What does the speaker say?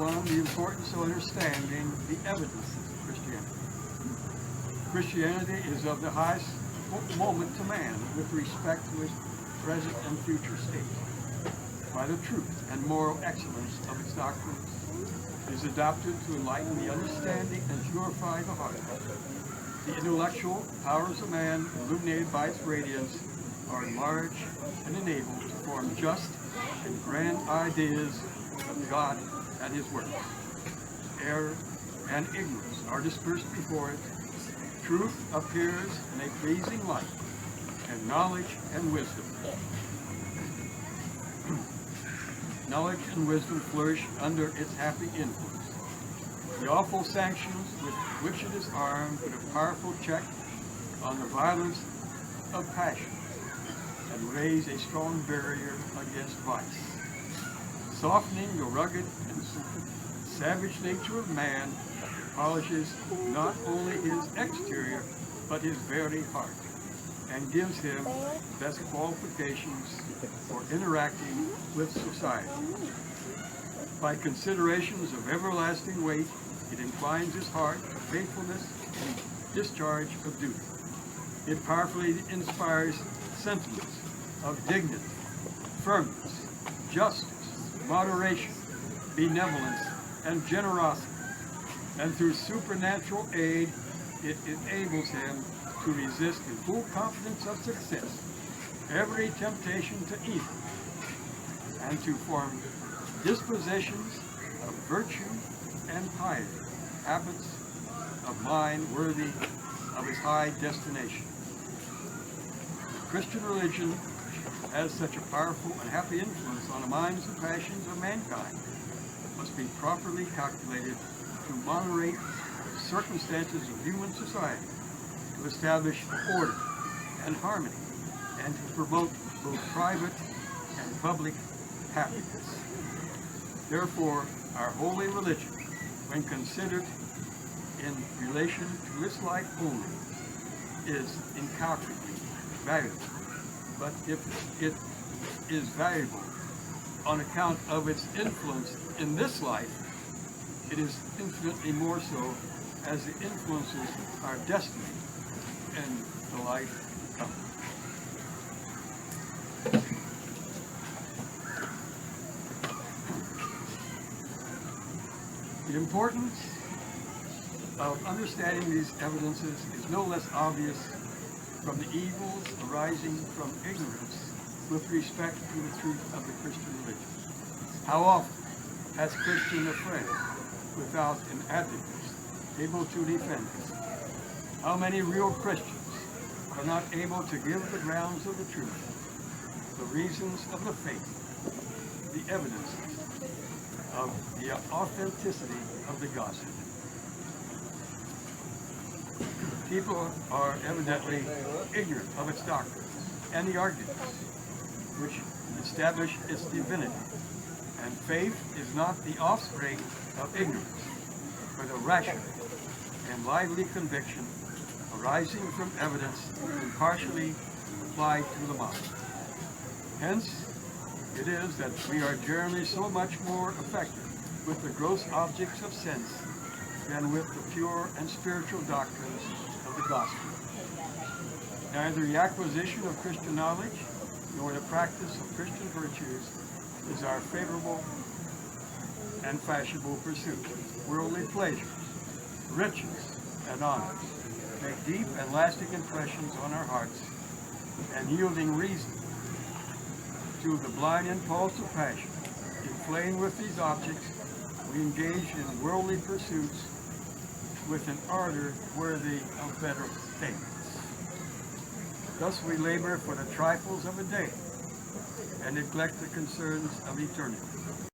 1, the importance of understanding the evidences of Christianity. Christianity is of the highest moment to man with respect to his present and future state. By the truth and moral excellence of its doctrines, it is adopted to enlighten the understanding and purify the heart. The intellectual powers of man, illuminated by its radiance, are enlarged and enabled to form just and grand ideas of God and his works. Error and ignorance are dispersed before it. Truth appears in a pleasing light, and knowledge and wisdom. Knowledge and wisdom flourish under its happy influence. The awful sanctions with which it is armed put a powerful check on the violence of passion and raise a strong barrier against vice, softening the rugged and savage nature of man. Polishes not only his exterior, but his very heart, and gives him best qualifications for interacting with society. By considerations of everlasting weight, it inclines his heart to faithfulness and discharge of duty. It powerfully inspires sentiments of dignity, firmness, justice, moderation, benevolence, and generosity. And through supernatural aid, it enables him to resist in full confidence of success every temptation to evil, and to form dispositions of virtue and piety, habits of mind worthy of his high destination. The Christian religion has such a powerful and happy influence on the minds and passions of mankind, must be properly calculated to moderate the circumstances of human society, to establish order and harmony, and to promote both private and public happiness. Therefore, our holy religion, when considered in relation to its life only, is incalculably valuable. But if it is valuable on account of its influence in this life, it is infinitely more so as it influences our destiny and the life to come. The importance of understanding these evidences is no less obvious from the evils arising from ignorance with respect to the truth of the Christian religion. How often has Christian a friend without an advocate able to defend it? How many real Christians are not able to give the grounds of the truth, the reasons of the faith, the evidences of the authenticity of the gospel? People are evidently ignorant of its doctrine and the arguments which establish its divinity. And faith is not the offspring of ignorance, but a rational and lively conviction arising from evidence impartially applied to the mind. Hence, it is that we are generally so much more affected with the gross objects of sense than with the pure and spiritual doctrines of the gospel. Neither the acquisition of Christian knowledge nor the practice of Christian virtues is our favorable and fashionable pursuit. Worldly pleasures, riches, and honors make deep and lasting impressions on our hearts, and yielding reason to the blind impulse of passion. Inflamed with these objects, we engage in worldly pursuits with an ardor worthy of better things. Thus we labor for the trifles of a day and neglect the concerns of eternity.